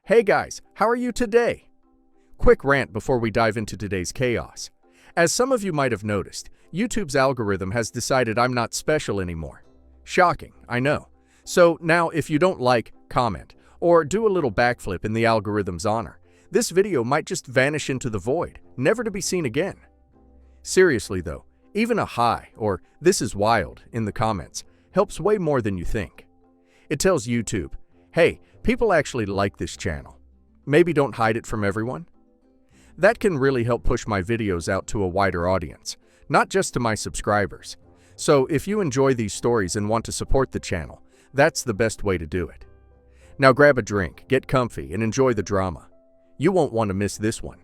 Hey guys, how are you today? Quick rant before we dive into today's chaos. As some of you might have noticed, YouTube's algorithm has decided I'm not special anymore. Shocking, I know. So now if you don't like, comment, or do a little backflip in the algorithm's honor, this video might just vanish into the void, never to be seen again. Seriously though, even a hi or "this is wild" in the comments helps way more than you think. It tells YouTube, hey, people actually like this channel. Maybe don't hide it from everyone. That can really help push my videos out to a wider audience, not just to my subscribers. So if you enjoy these stories and want to support the channel, that's the best way to do it. Now grab a drink, get comfy, and enjoy the drama. You won't want to miss this one.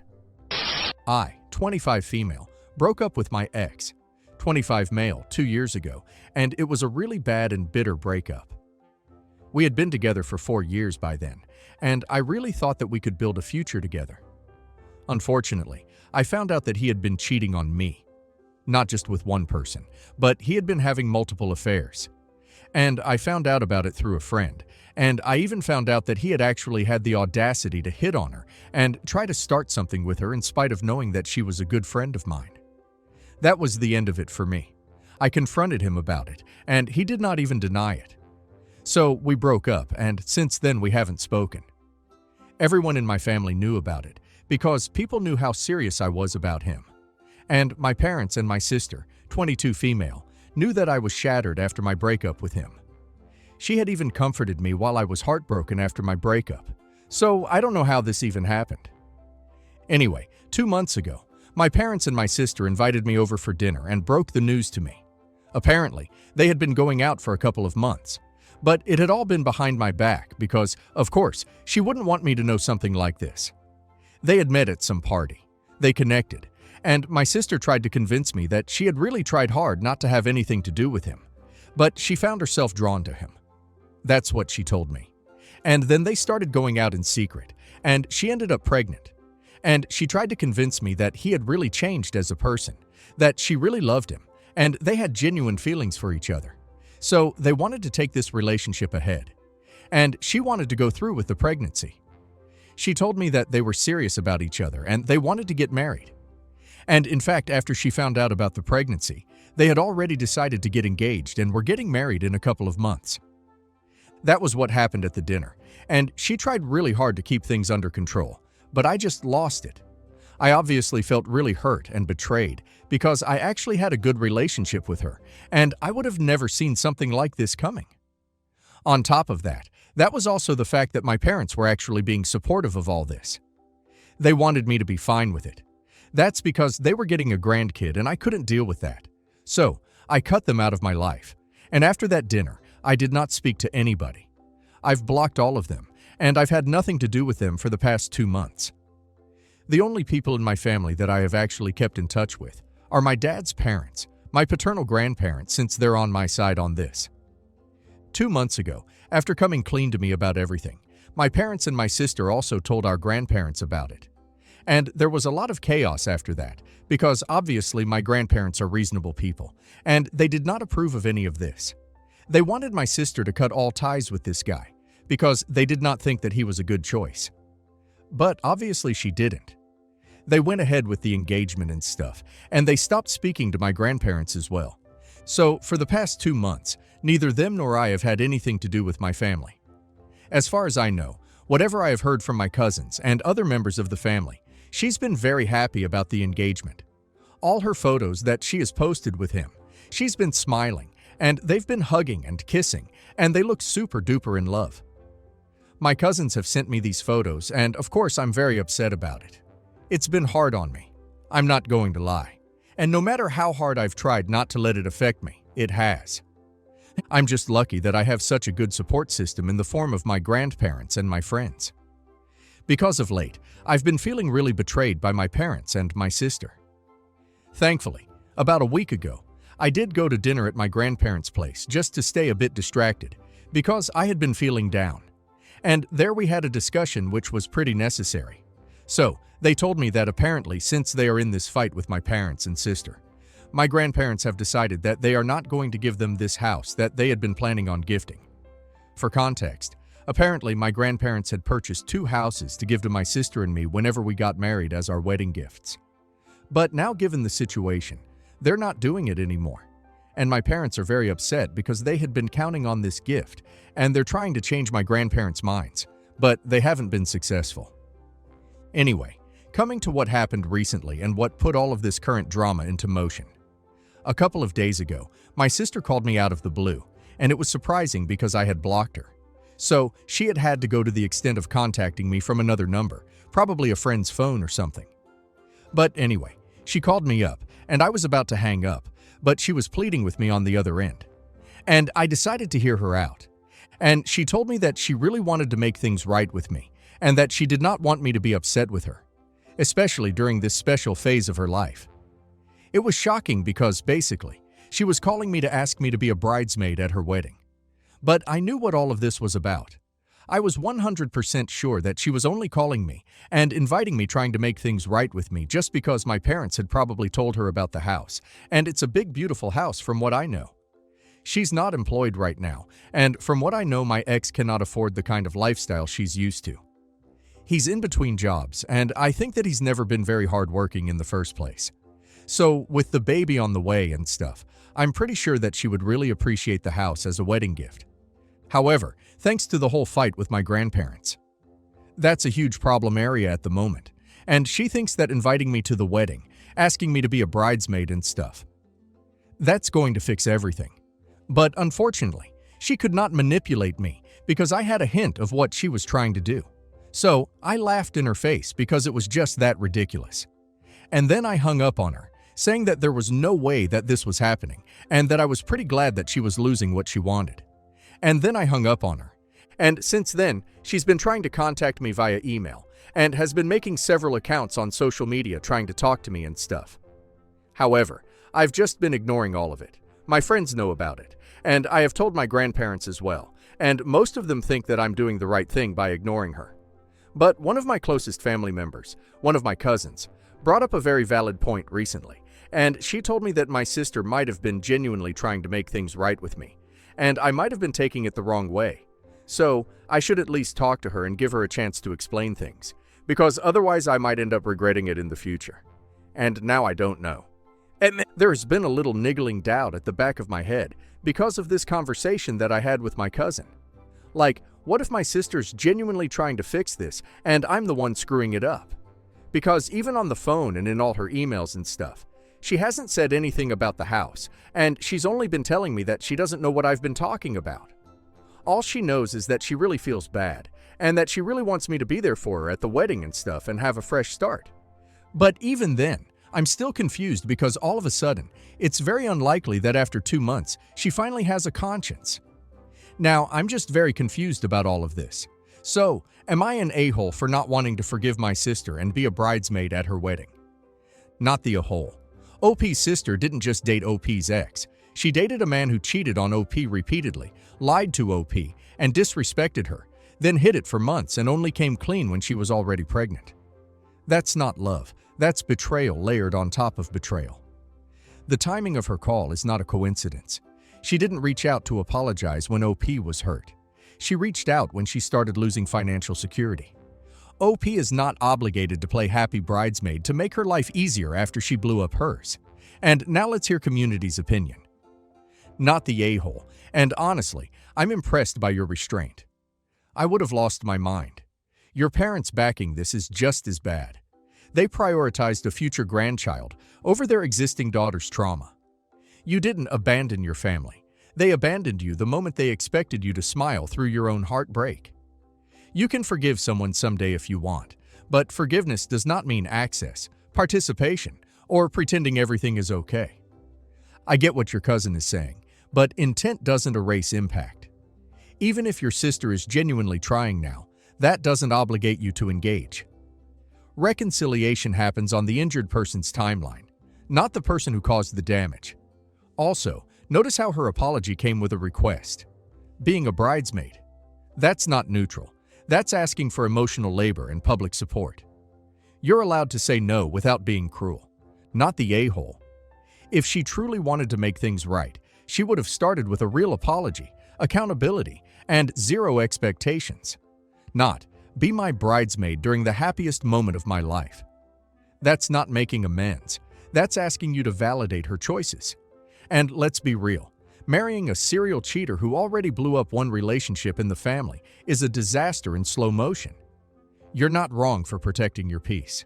I, 25 female, broke up with my ex, 25 male, 2 years ago, and it was a really bad and bitter breakup. We had been together for 4 years by then, and I really thought that we could build a future together. Unfortunately, I found out that he had been cheating on me. Not just with one person, but he had been having multiple affairs. And I found out about it through a friend, and I even found out that he had actually had the audacity to hit on her and try to start something with her in spite of knowing that she was a good friend of mine. That was the end of it for me. I confronted him about it, and he did not even deny it. So we broke up, and since then we haven't spoken. Everyone in my family knew about it, because people knew how serious I was about him. And my parents and my sister, 22 female, knew that I was shattered after my breakup with him. She had even comforted me while I was heartbroken after my breakup. So I don't know how this even happened. Anyway, 2 months ago, my parents and my sister invited me over for dinner and broke the news to me. Apparently, they had been going out for a couple of months. But it had all been behind my back because, of course, she wouldn't want me to know something like this. They had met at some party. They connected, and my sister tried to convince me that she had really tried hard not to have anything to do with him, but she found herself drawn to him. That's what she told me. And then they started going out in secret, and she ended up pregnant. And she tried to convince me that he had really changed as a person, that she really loved him, and they had genuine feelings for each other. So they wanted to take this relationship ahead, and she wanted to go through with the pregnancy. She told me that they were serious about each other and they wanted to get married. And in fact, after she found out about the pregnancy, they had already decided to get engaged and were getting married in a couple of months. That was what happened at the dinner, and she tried really hard to keep things under control, but I just lost it. I obviously felt really hurt and betrayed because I actually had a good relationship with her, and I would have never seen something like this coming. On top of that, that was also the fact that my parents were actually being supportive of all this. They wanted me to be fine with it. That's because they were getting a grandkid and I couldn't deal with that. So, I cut them out of my life, and after that dinner, I did not speak to anybody. I've blocked all of them, and I've had nothing to do with them for the past 2 months. The only people in my family that I have actually kept in touch with are my dad's parents, my paternal grandparents, since they're on my side on this. 2 months ago, after coming clean to me about everything, my parents and my sister also told our grandparents about it. And there was a lot of chaos after that, because obviously my grandparents are reasonable people, and they did not approve of any of this. They wanted my sister to cut all ties with this guy, because they did not think that he was a good choice. But obviously she didn't. They went ahead with the engagement and stuff, and they stopped speaking to my grandparents as well. So, for the past 2 months, neither them nor I have had anything to do with my family. As far as I know, whatever I have heard from my cousins and other members of the family, she's been very happy about the engagement. All her photos that she has posted with him, she's been smiling, and they've been hugging and kissing, and they look super duper in love. My cousins have sent me these photos, and of course I'm very upset about it. It's been hard on me. I'm not going to lie. And no matter how hard I've tried not to let it affect me, it has. I'm just lucky that I have such a good support system in the form of my grandparents and my friends. Because of late, I've been feeling really betrayed by my parents and my sister. Thankfully, about a week ago, I did go to dinner at my grandparents' place just to stay a bit distracted, because I had been feeling down. And there we had a discussion which was pretty necessary. So, they told me that apparently, since they are in this fight with my parents and sister, my grandparents have decided that they are not going to give them this house that they had been planning on gifting. For context, Apparently, my grandparents had purchased 2 houses to give to my sister and me whenever we got married as our wedding gifts. But now, given the situation, they're not doing it anymore. And my parents are very upset because they had been counting on this gift, and they're trying to change my grandparents' minds, but they haven't been successful. Anyway, coming to what happened recently and what put all of this current drama into motion. A couple of days ago, my sister called me out of the blue, and it was surprising because I had blocked her. So, she had to go to the extent of contacting me from another number, probably a friend's phone or something. But anyway, she called me up, and I was about to hang up, but she was pleading with me on the other end. And I decided to hear her out. And she told me that she really wanted to make things right with me, and that she did not want me to be upset with her, especially during this special phase of her life. It was shocking because, basically, she was calling me to ask me to be a bridesmaid at her wedding. But I knew what all of this was about. I was 100% sure that she was only calling me and inviting me trying to make things right with me just because my parents had probably told her about the house, and it's a big beautiful house from what I know. She's not employed right now, and from what I know my ex cannot afford the kind of lifestyle she's used to. He's in between jobs, and I think that he's never been very hardworking in the first place. So, with the baby on the way and stuff, I'm pretty sure that she would really appreciate the house as a wedding gift. However, thanks to the whole fight with my grandparents, that's a huge problem area at the moment, and she thinks that inviting me to the wedding, asking me to be a bridesmaid and stuff, that's going to fix everything. But unfortunately, she could not manipulate me because I had a hint of what she was trying to do. So I laughed in her face because it was just that ridiculous. And then I hung up on her, saying that there was no way that this was happening and that I was pretty glad that she was losing what she wanted. And then I hung up on her. And since then, she's been trying to contact me via email and has been making several accounts on social media trying to talk to me and stuff. However, I've just been ignoring all of it. My friends know about it, and I have told my grandparents as well, and most of them think that I'm doing the right thing by ignoring her. But one of my closest family members, one of my cousins, brought up a very valid point recently, and she told me that my sister might have been genuinely trying to make things right with me, and I might have been taking it the wrong way. So, I should at least talk to her and give her a chance to explain things, because otherwise I might end up regretting it in the future. And now I don't know. And there's been a little niggling doubt at the back of my head because of this conversation that I had with my cousin. Like, what if my sister's genuinely trying to fix this and I'm the one screwing it up? Because even on the phone and in all her emails and stuff, she hasn't said anything about the house, and she's only been telling me that she doesn't know what I've been talking about. All she knows is that she really feels bad, and that she really wants me to be there for her at the wedding and stuff and have a fresh start. But even then, I'm still confused because all of a sudden, it's very unlikely that after 2 months, she finally has a conscience. Now, I'm just very confused about all of this. So, am I an a-hole for not wanting to forgive my sister and be a bridesmaid at her wedding? Not the a-hole. OP's sister didn't just date OP's ex. She dated a man who cheated on OP repeatedly, lied to OP, and disrespected her, then hid it for months and only came clean when she was already pregnant. That's not love. That's betrayal layered on top of betrayal. The timing of her call is not a coincidence. She didn't reach out to apologize when OP was hurt. She reached out when she started losing financial security. OP is not obligated to play happy bridesmaid to make her life easier after she blew up hers. And now let's hear community's opinion. Not the a-hole, and honestly, I'm impressed by your restraint. I would have lost my mind. Your parents backing this is just as bad. They prioritized a future grandchild over their existing daughter's trauma. You didn't abandon your family. They abandoned you the moment they expected you to smile through your own heartbreak. You can forgive someone someday if you want, but forgiveness does not mean access, participation, or pretending everything is okay. I get what your cousin is saying, but intent doesn't erase impact. Even if your sister is genuinely trying now, that doesn't obligate you to engage. Reconciliation happens on the injured person's timeline, not the person who caused the damage. Also, notice how her apology came with a request. Being a bridesmaid. That's not neutral. That's asking for emotional labor and public support. You're allowed to say no without being cruel, not the a-hole. If she truly wanted to make things right, she would have started with a real apology, accountability, and zero expectations. Not, be my bridesmaid during the happiest moment of my life. That's not making amends. That's asking you to validate her choices. And let's be real, marrying a serial cheater who already blew up one relationship in the family is a disaster in slow motion. You're not wrong for protecting your peace.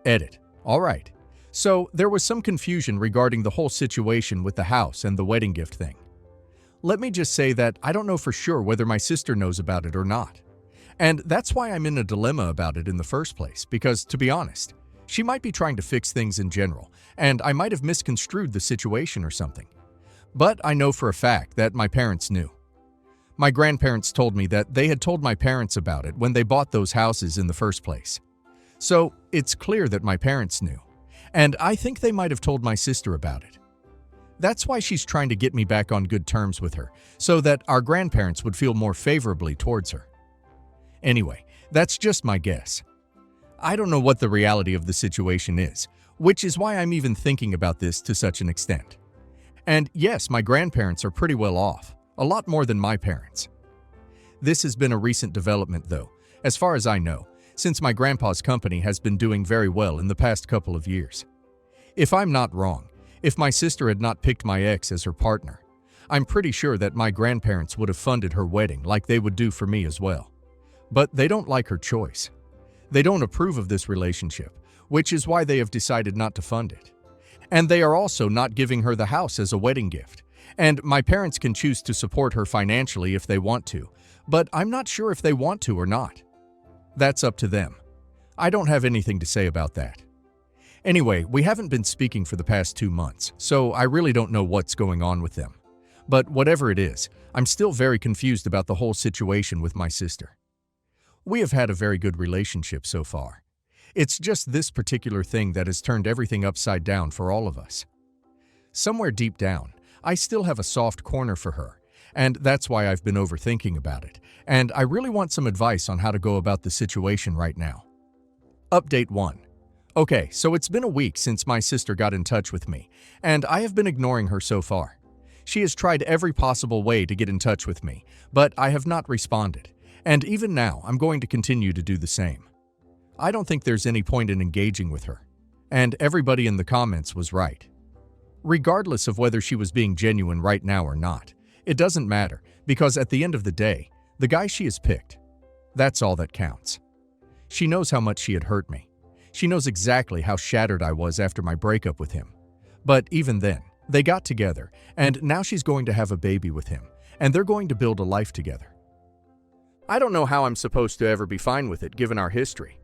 Edit. All right. So, there was some confusion regarding the whole situation with the house and the wedding gift thing. Let me just say that I don't know for sure whether my sister knows about it or not. And that's why I'm in a dilemma about it in the first place, because, to be honest, she might be trying to fix things in general, and I might have misconstrued the situation or something. But I know for a fact that my parents knew. My grandparents told me that they had told my parents about it when they bought those houses in the first place. So, it's clear that my parents knew. And I think they might have told my sister about it. That's why she's trying to get me back on good terms with her, so that our grandparents would feel more favorably towards her. Anyway, that's just my guess. I don't know what the reality of the situation is, which is why I'm even thinking about this to such an extent. And yes, my grandparents are pretty well off, a lot more than my parents. This has been a recent development though, as far as I know, since my grandpa's company has been doing very well in the past couple of years. If I'm not wrong, if my sister had not picked my ex as her partner, I'm pretty sure that my grandparents would have funded her wedding like they would do for me as well. But they don't like her choice. They don't approve of this relationship, which is why they have decided not to fund it. And they are also not giving her the house as a wedding gift. And my parents can choose to support her financially if they want to, but I'm not sure if they want to or not. That's up to them. I don't have anything to say about that. Anyway, we haven't been speaking for the past 2 months, so I really don't know what's going on with them. But whatever it is, I'm still very confused about the whole situation with my sister. We have had a very good relationship so far. It's just this particular thing that has turned everything upside down for all of us. Somewhere deep down, I still have a soft corner for her, and that's why I've been overthinking about it, and I really want some advice on how to go about the situation right now. Update 1. Okay, so it's been a week since my sister got in touch with me, and I have been ignoring her so far. She has tried every possible way to get in touch with me, but I have not responded, and even now I'm going to continue to do the same. I don't think there's any point in engaging with her, and everybody in the comments was right. Regardless of whether she was being genuine right now or not, it doesn't matter, because at the end of the day, the guy she has picked, that's all that counts. She knows how much she had hurt me. She knows exactly how shattered I was after my breakup with him. But even then, they got together, and now she's going to have a baby with him, and they're going to build a life together. I don't know how I'm supposed to ever be fine with it given our history.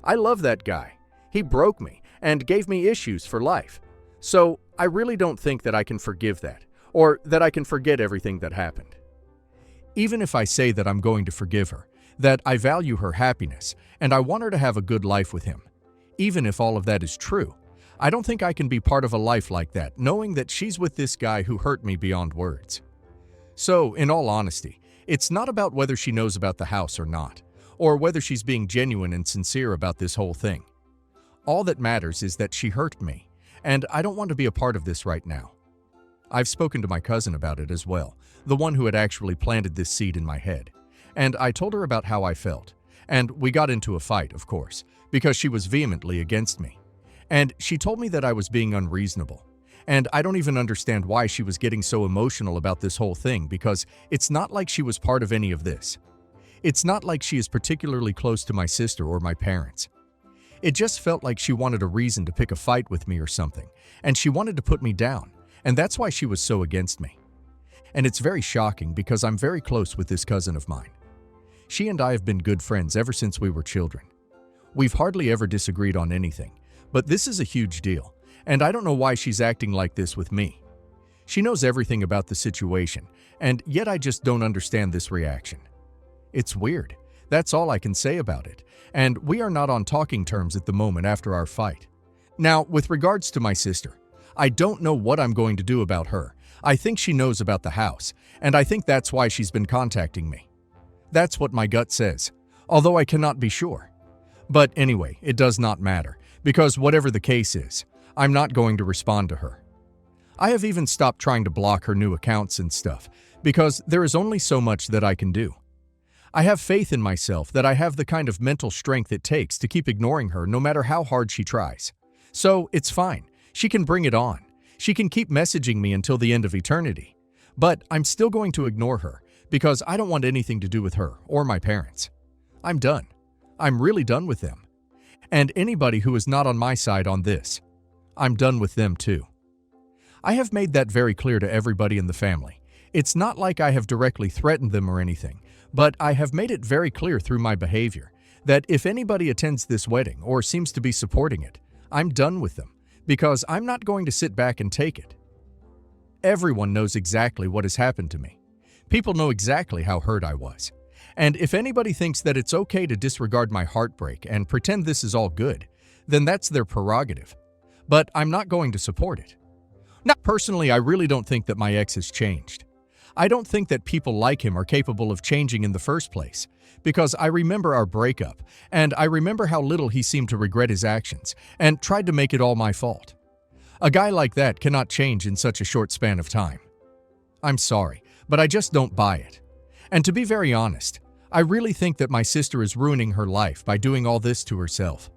I love that guy. He broke me and gave me issues for life. So I really don't think that I can forgive that, or that I can forget everything that happened. Even if I say that I'm going to forgive her, that I value her happiness, and I want her to have a good life with him, even if all of that is true, I don't think I can be part of a life like that, knowing that she's with this guy who hurt me beyond words. So, in all honesty, it's not about whether she knows about the house or not, or whether she's being genuine and sincere about this whole thing. All that matters is that she hurt me, and I don't want to be a part of this right now. I've spoken to my cousin about it as well, the one who had actually planted this seed in my head, and I told her about how I felt, and we got into a fight, of course, because she was vehemently against me. And she told me that I was being unreasonable. And I don't even understand why she was getting so emotional about this whole thing, because it's not like she was part of any of this. It's not like she is particularly close to my sister or my parents. It just felt like she wanted a reason to pick a fight with me or something, and she wanted to put me down, and that's why she was so against me. And it's very shocking because I'm very close with this cousin of mine. She and I have been good friends ever since we were children. We've hardly ever disagreed on anything, but this is a huge deal, and I don't know why she's acting like this with me. She knows everything about the situation, and yet I just don't understand this reaction. It's weird. That's all I can say about it, and we are not on talking terms at the moment after our fight. Now, with regards to my sister, I don't know what I'm going to do about her. I think she knows about the house, and I think that's why she's been contacting me. That's what my gut says, although I cannot be sure. But anyway, it does not matter, because whatever the case is, I'm not going to respond to her. I have even stopped trying to block her new accounts and stuff, because there is only so much that I can do. I have faith in myself that I have the kind of mental strength it takes to keep ignoring her no matter how hard she tries. So, it's fine. She can bring it on. She can keep messaging me until the end of eternity. But I'm still going to ignore her, because I don't want anything to do with her or my parents. I'm done. I'm really done with them. And anybody who is not on my side on this, I'm done with them too. I have made that very clear to everybody in the family. It's not like I have directly threatened them or anything, but I have made it very clear through my behavior that if anybody attends this wedding or seems to be supporting it, I'm done with them, because I'm not going to sit back and take it. Everyone knows exactly what has happened to me. People know exactly how hurt I was. And if anybody thinks that it's okay to disregard my heartbreak and pretend this is all good, then that's their prerogative. But I'm not going to support it. Now, personally, I really don't think that my ex has changed. I don't think that people like him are capable of changing in the first place, because I remember our breakup, and I remember how little he seemed to regret his actions, and tried to make it all my fault. A guy like that cannot change in such a short span of time. I'm sorry, but I just don't buy it. And to be very honest, I really think that my sister is ruining her life by doing all this to herself.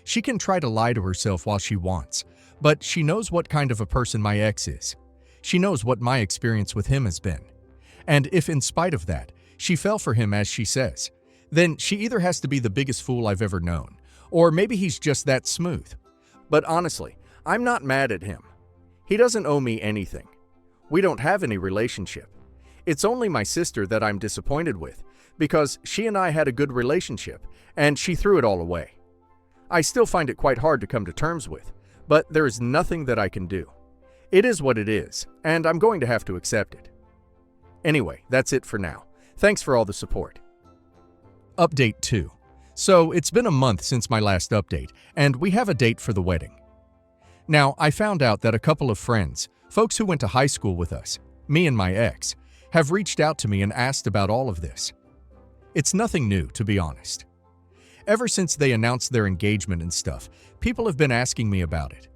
She can try to lie to herself while she wants, but she knows what kind of a person my ex is. She knows what my experience with him has been. And if in spite of that, she fell for him as she says, then she either has to be the biggest fool I've ever known, or maybe he's just that smooth. But honestly, I'm not mad at him. He doesn't owe me anything. We don't have any relationship. It's only my sister that I'm disappointed with, because she and I had a good relationship, and she threw it all away. I still find it quite hard to come to terms with, but there is nothing that I can do. It is what it is, and I'm going to have to accept it. Anyway, that's it for now. Thanks for all the support. Update 2. So, it's been a month since my last update, and we have a date for the wedding. Now, I found out that a couple of friends, folks who went to high school with us, me and my ex, have reached out to me and asked about all of this. It's nothing new, to be honest. Ever since they announced their engagement and stuff, people have been asking me about it.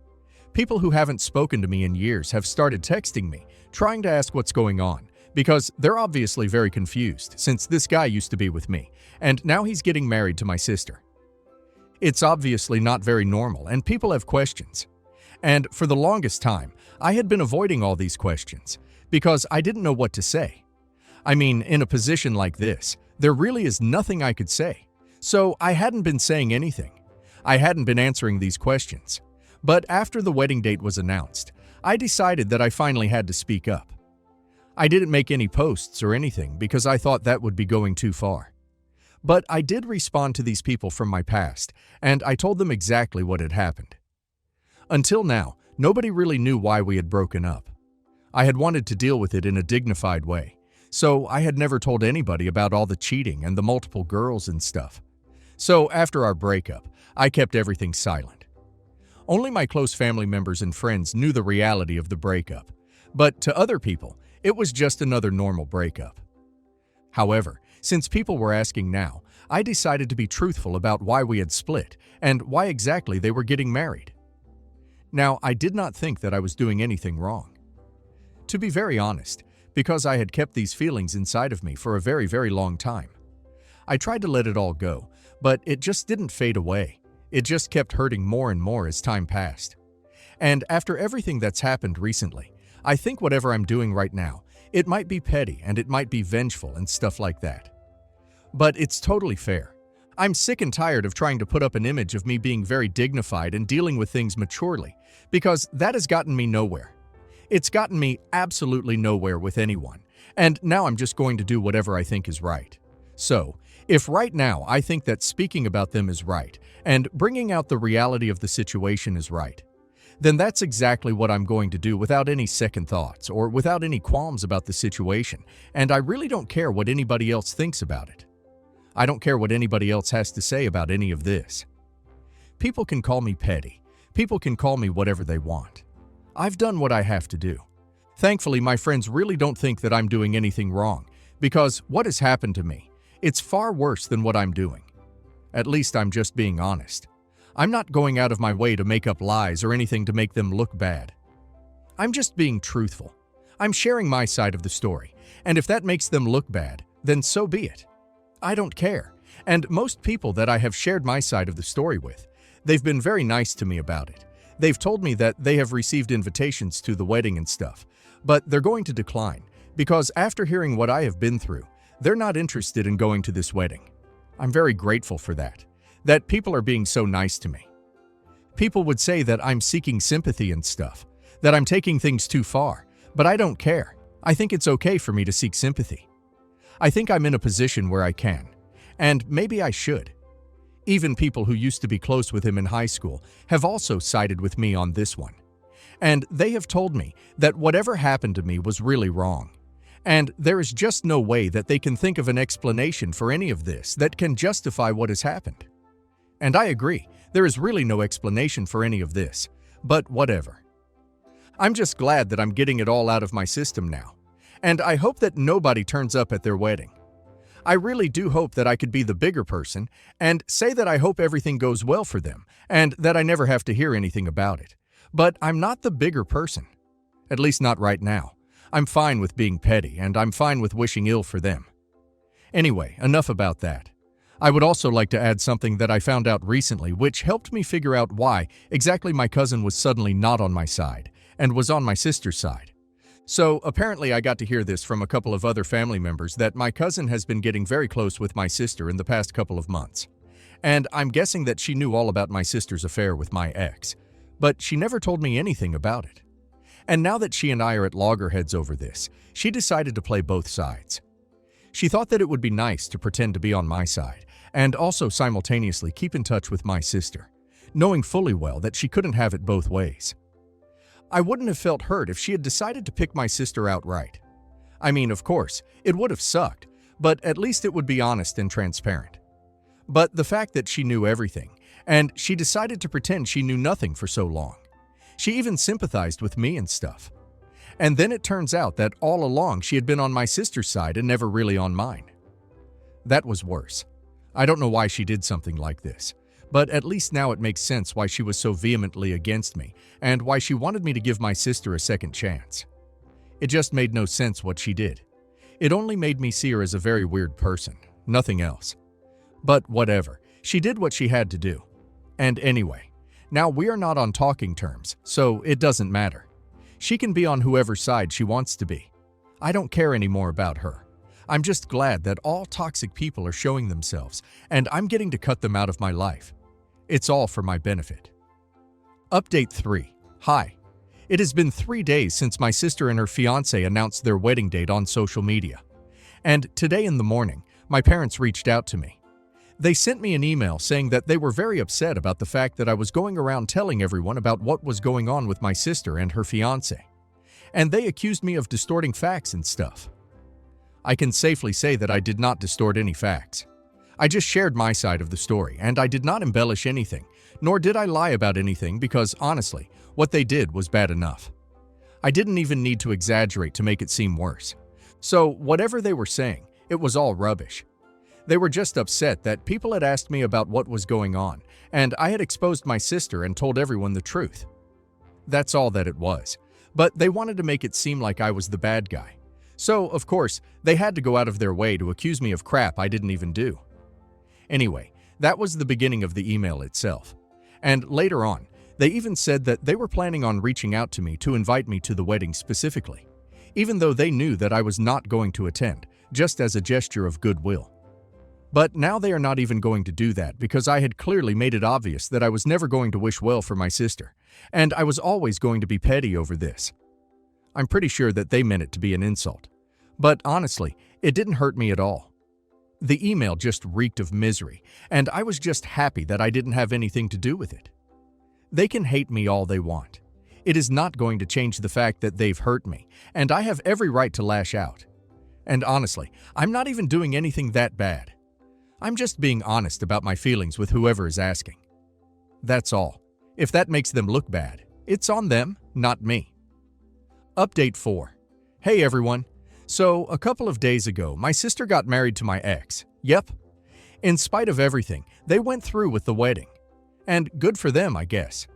People who haven't spoken to me in years have started texting me, trying to ask what's going on, because they're obviously very confused since this guy used to be with me, and now he's getting married to my sister. It's obviously not very normal, and people have questions. And for the longest time, I had been avoiding all these questions, because I didn't know what to say. I mean, in a position like this, there really is nothing I could say. So I hadn't been saying anything. I hadn't been answering these questions. But after the wedding date was announced, I decided that I finally had to speak up. I didn't make any posts or anything because I thought that would be going too far. But I did respond to these people from my past, and I told them exactly what had happened. Until now, nobody really knew why we had broken up. I had wanted to deal with it in a dignified way, so I had never told anybody about all the cheating and the multiple girls and stuff. So after our breakup, I kept everything silent. Only my close family members and friends knew the reality of the breakup, but to other people, it was just another normal breakup. However, since people were asking now, I decided to be truthful about why we had split and why exactly they were getting married. Now, I did not think that I was doing anything wrong. To be very honest, because I had kept these feelings inside of me for a very, very long time. I tried to let it all go, but it just didn't fade away. It just kept hurting more and more as time passed. And after everything that's happened recently, I think whatever I'm doing right now, it might be petty and it might be vengeful and stuff like that. But it's totally fair. I'm sick and tired of trying to put up an image of me being very dignified and dealing with things maturely, because that has gotten me nowhere. It's gotten me absolutely nowhere with anyone, and now I'm just going to do whatever I think is right. So, if right now I think that speaking about them is right, and bringing out the reality of the situation is right, then that's exactly what I'm going to do without any second thoughts or without any qualms about the situation, and I really don't care what anybody else thinks about it. I don't care what anybody else has to say about any of this. People can call me petty. People can call me whatever they want. I've done what I have to do. Thankfully, my friends really don't think that I'm doing anything wrong, because what has happened to me, it's far worse than what I'm doing. At least I'm just being honest. I'm not going out of my way to make up lies or anything to make them look bad. I'm just being truthful. I'm sharing my side of the story, and if that makes them look bad, then so be it. I don't care. And most people that I have shared my side of the story with, they've been very nice to me about it. They've told me that they have received invitations to the wedding and stuff, but they're going to decline because after hearing what I have been through, they're not interested in going to this wedding. I'm very grateful for that people are being so nice to me. People would say that I'm seeking sympathy and stuff, that I'm taking things too far, but I don't care. I think it's okay for me to seek sympathy. I think I'm in a position where I can, and maybe I should. Even people who used to be close with him in high school have also sided with me on this one. And they have told me that whatever happened to me was really wrong. And there is just no way that they can think of an explanation for any of this that can justify what has happened. And I agree, there is really no explanation for any of this, but whatever. I'm just glad that I'm getting it all out of my system now. And I hope that nobody turns up at their wedding. I really do hope that I could be the bigger person and say that I hope everything goes well for them and that I never have to hear anything about it. But I'm not the bigger person. At least not right now. I'm fine with being petty and I'm fine with wishing ill for them. Anyway, enough about that. I would also like to add something that I found out recently which helped me figure out why exactly my cousin was suddenly not on my side and was on my sister's side. So apparently I got to hear this from a couple of other family members that my cousin has been getting very close with my sister in the past couple of months. And I'm guessing that she knew all about my sister's affair with my ex, but she never told me anything about it. And now that she and I are at loggerheads over this, she decided to play both sides. She thought that it would be nice to pretend to be on my side and also simultaneously keep in touch with my sister, knowing fully well that she couldn't have it both ways. I wouldn't have felt hurt if she had decided to pick my sister outright. I mean, of course, it would have sucked, but at least it would be honest and transparent. But the fact that she knew everything, and she decided to pretend she knew nothing for so long. She even sympathized with me and stuff. And then it turns out that all along she had been on my sister's side and never really on mine. That was worse. I don't know why she did something like this. But at least now it makes sense why she was so vehemently against me and why she wanted me to give my sister a second chance. It just made no sense what she did. It only made me see her as a very weird person, nothing else. But whatever, she did what she had to do. And anyway, now we are not on talking terms, so it doesn't matter. She can be on whoever's side she wants to be. I don't care anymore about her. I'm just glad that all toxic people are showing themselves, and I'm getting to cut them out of my life. It's all for my benefit. Update 3. Hi. It has been 3 days since my sister and her fiancé announced their wedding date on social media. And today in the morning, my parents reached out to me. They sent me an email saying that they were very upset about the fact that I was going around telling everyone about what was going on with my sister and her fiancé. And they accused me of distorting facts and stuff. I can safely say that I did not distort any facts. I just shared my side of the story, and I did not embellish anything, nor did I lie about anything because, honestly, what they did was bad enough. I didn't even need to exaggerate to make it seem worse. So, whatever they were saying, it was all rubbish. They were just upset that people had asked me about what was going on, and I had exposed my sister and told everyone the truth. That's all that it was. But they wanted to make it seem like I was the bad guy. So, of course, they had to go out of their way to accuse me of crap I didn't even do. Anyway, that was the beginning of the email itself. And later on, they even said that they were planning on reaching out to me to invite me to the wedding specifically, even though they knew that I was not going to attend, just as a gesture of goodwill. But now they are not even going to do that because I had clearly made it obvious that I was never going to wish well for my sister, and I was always going to be petty over this. I'm pretty sure that they meant it to be an insult. But honestly, it didn't hurt me at all. The email just reeked of misery, and I was just happy that I didn't have anything to do with it. They can hate me all they want. It is not going to change the fact that they've hurt me, and I have every right to lash out. And honestly, I'm not even doing anything that bad. I'm just being honest about my feelings with whoever is asking. That's all. If that makes them look bad, it's on them, not me. Update 4. Hey everyone. So, a couple of days ago, my sister got married to my ex. Yep. In spite of everything, they went through with the wedding. And good for them, I guess.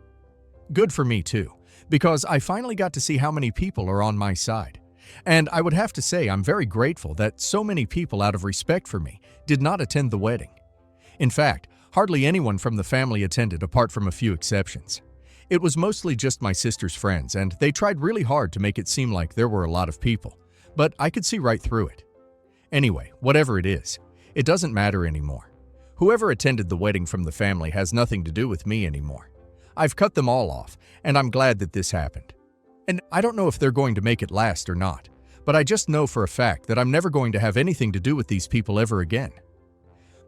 Good for me too, because I finally got to see how many people are on my side. And I would have to say I'm very grateful that so many people, out of respect for me, did not attend the wedding. In fact, hardly anyone from the family attended apart from a few exceptions. It was mostly just my sister's friends, and they tried really hard to make it seem like there were a lot of people, but I could see right through it. Anyway, whatever it is, it doesn't matter anymore. Whoever attended the wedding from the family has nothing to do with me anymore. I've cut them all off, and I'm glad that this happened. And I don't know if they're going to make it last or not, but I just know for a fact that I'm never going to have anything to do with these people ever again.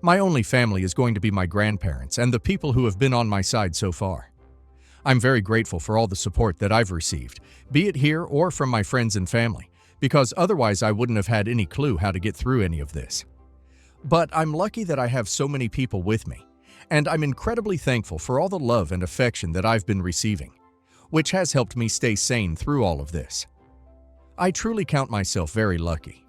My only family is going to be my grandparents and the people who have been on my side so far. I'm very grateful for all the support that I've received, be it here or from my friends and family, because otherwise I wouldn't have had any clue how to get through any of this. But I'm lucky that I have so many people with me, and I'm incredibly thankful for all the love and affection that I've been receiving, which has helped me stay sane through all of this. I truly count myself very lucky.